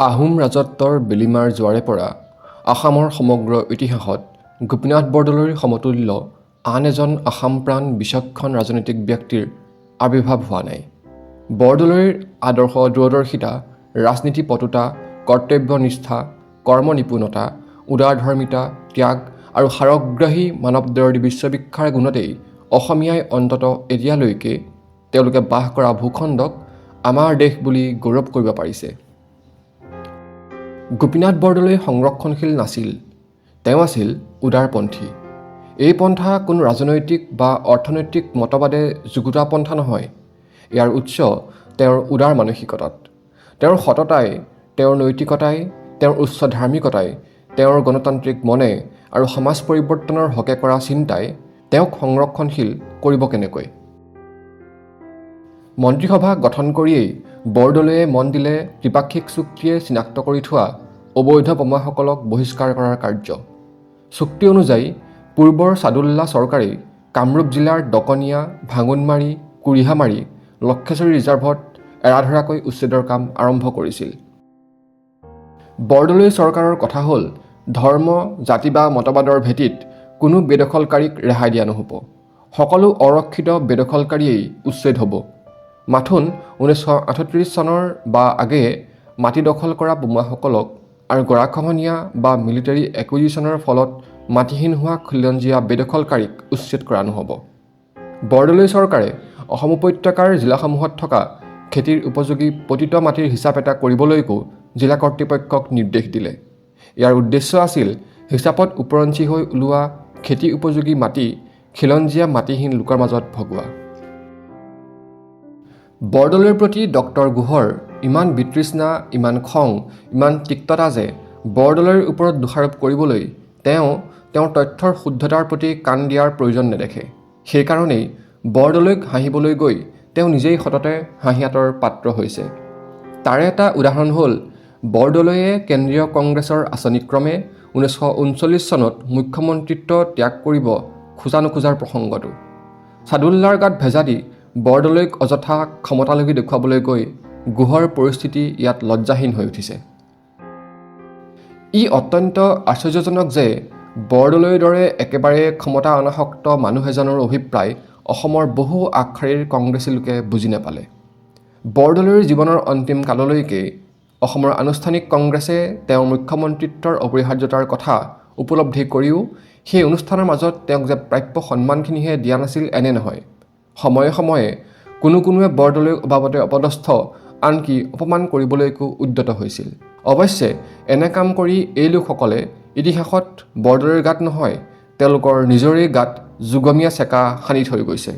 আহোম ৰাজত্বৰ বেলিমাৰ যোৱাৰে পৰা আসামৰ সমগ্ৰ ইতিহাসত গোপীনাথ বৰদলৈৰ সমতুল্য আন এজন আসামপ্ৰাণ বিচক্ষণ ৰাজনৈতিক ব্যক্তিৰ আবিৰ্ভাৱ হোৱা নাই। বৰদলৈৰ আদৰ্শ দূৰদৰ্শিতা, ৰাজনীতি পটুতা, কৰ্তব্যনিষ্ঠা, কৰ্মনিপুণতা, উদাৰধৰ্মিতা, ত্যাগ আৰু সাৰগ্ৰাহী মানৱদৰ্দী বিশ্ববিখ্যাৰ গুণতেই অসমীয়াই অন্ততঃ এতিয়ালৈকে তেওঁলোকে বাস কৰা ভূখণ্ডক আমাৰ দেশ বুলি গৌৰৱ কৰিব পাৰিছে। গোপীনাথ বৰদলৈ সংৰক্ষণশীল নাছিল, তেওঁ আছিল উদাৰপন্থী। এই পন্থা কোনো ৰাজনৈতিক বা অৰ্থনৈতিক মতবাদে যুগুতা পন্থা নহয়। ইয়াৰ উৎস তেওঁৰ উদাৰ মানসিকতাত। তেওঁৰ সততাই, তেওঁৰ নৈতিকতাই, তেওঁৰ উচ্চ ধাৰ্মিকতাই, তেওঁৰ গণতান্ত্ৰিক মনে আৰু সমাজ পৰিৱৰ্তনৰ হকে কৰা চিন্তাই তেওঁক সংৰক্ষণশীল কৰিব কেনেকৈ। মন্ত্ৰীসভা গঠন কৰিয়েই বৰদলৈয়ে মন দিলে ত্ৰিপাক্ষিক চুক্তিয়ে চিনাক্ত কৰি থোৱা অবৈধ বোমাসকলক বহিষ্কাৰ কৰাৰ কাৰ্য। চুক্তি অনুযায়ী পূৰ্বৰ ছাদুল্লা চৰকাৰেই কামৰূপ জিলাৰ দকনীয়া, ভাঙোনমাৰী, কুৰিহামাৰী, লক্ষেশ্বৰী ৰিজাৰ্ভত এৰাধৰাকৈ উচ্ছেদৰ কাম আৰম্ভ কৰিছিল। বৰদলৈ চৰকাৰৰ কথা হ'ল, ধৰ্ম, জাতি বা মতবাদৰ ভেটিত কোনো বেদখলকাৰীক ৰেহাই দিয়া নহ'ব। সকলো অৰক্ষিত বেদখলকাৰীয়েই উচ্ছেদ হ'ব। মাথোন 1938 চনৰ বা আগেয়ে মাটি দখল কৰা বোমাসকলক আৰু গৰাখহনীয়া বা মিলিটাৰী একুইজিশ্যনৰ ফলত মাটিহীন হোৱা খিলঞ্জীয়া বেদখলকাৰীক উচ্ছেদ কৰা নহ'ব। বৰদলৈ চৰকাৰে অসম উপত্যকাৰ জিলাসমূহত থকা খেতিৰ উপযোগী পতিত মাটিৰ হিচাপ এটা কৰিবলৈকো জিলা কৰ্তৃপক্ষক নিৰ্দেশ দিলে। ইয়াৰ উদ্দেশ্য আছিল হিচাপত ওপৰঞ্চি হৈ ওলোৱা খেতি উপযোগী মাটি খিলঞ্জীয়া মাটিহীন লোকৰ মাজত ভগোৱা। বৰদলৈৰ প্ৰতি ডক্টৰ গুহৰ ইমান বিতৃষ্ণা, ইমান খং, ইমান তিক্ততা যে বৰদলৈৰ ওপৰত দোষাৰোপ কৰিবলৈ তেওঁৰ তথ্যৰ শুদ্ধতাৰ প্ৰতি কাণ দিয়াৰ প্ৰয়োজন নেদেখে। সেইকাৰণেই বৰদলৈক হাঁহিবলৈ গৈ তেওঁ নিজেই সততে হাঁহিয়াতৰ পাত্ৰ হৈছে। তাৰে এটা উদাহৰণ হ'ল বৰদলৈয়ে কেন্দ্ৰীয় কংগ্ৰেছৰ আঁচনিক্ৰমে 1939 চনত মুখ্যমন্ত্ৰীত্ব ত্যাগ কৰিব খোজা নোখোজাৰ প্ৰসংগটো। ছাদুল্লাৰ গাত ভেজা দি বৰদলৈক অযথা ক্ষমতালোভী দেখুৱাবলৈ গৈ গুহৰ পৰিস্থিতি ইয়াত লজ্জাহীন হৈ উঠিছে। ই অত্যন্ত আশ্চৰ্যজনক যে বৰদলৈৰ দৰে একেবাৰে ক্ষমতা অনাসক্ত মানুহ এজনৰ অভিপ্ৰায় অসমৰ বহু আগশাৰীৰ কংগ্ৰেছী লোকে বুজি নাপালে। বৰদলৈৰ জীৱনৰ অন্তিম কাললৈকে অসমৰ আনুষ্ঠানিক কংগ্ৰেছে তেওঁৰ মুখ্যমন্ত্ৰীত্বৰ অপৰিহাৰ্যতাৰ কথা উপলব্ধি কৰিও সেই অনুষ্ঠানৰ মাজত তেওঁক যে প্ৰাপ্য সন্মানখিনিহে দিয়া নাছিল এনে নহয়। সময়ে সময়ে কোনোৱে বৰদলৈক অবাবতে অপদস্থ, আনকি অপমান কৰিবলৈকো উদ্যত হৈছিল। অৱশ্যে এনে কাম কৰি এই লোকসকলে ইতিহাসত বৰদলৈৰ গাত নহয়, তেওঁলোকৰ নিজৰেই গাত যুগমীয়া চেকা সানি থৈ গৈছে।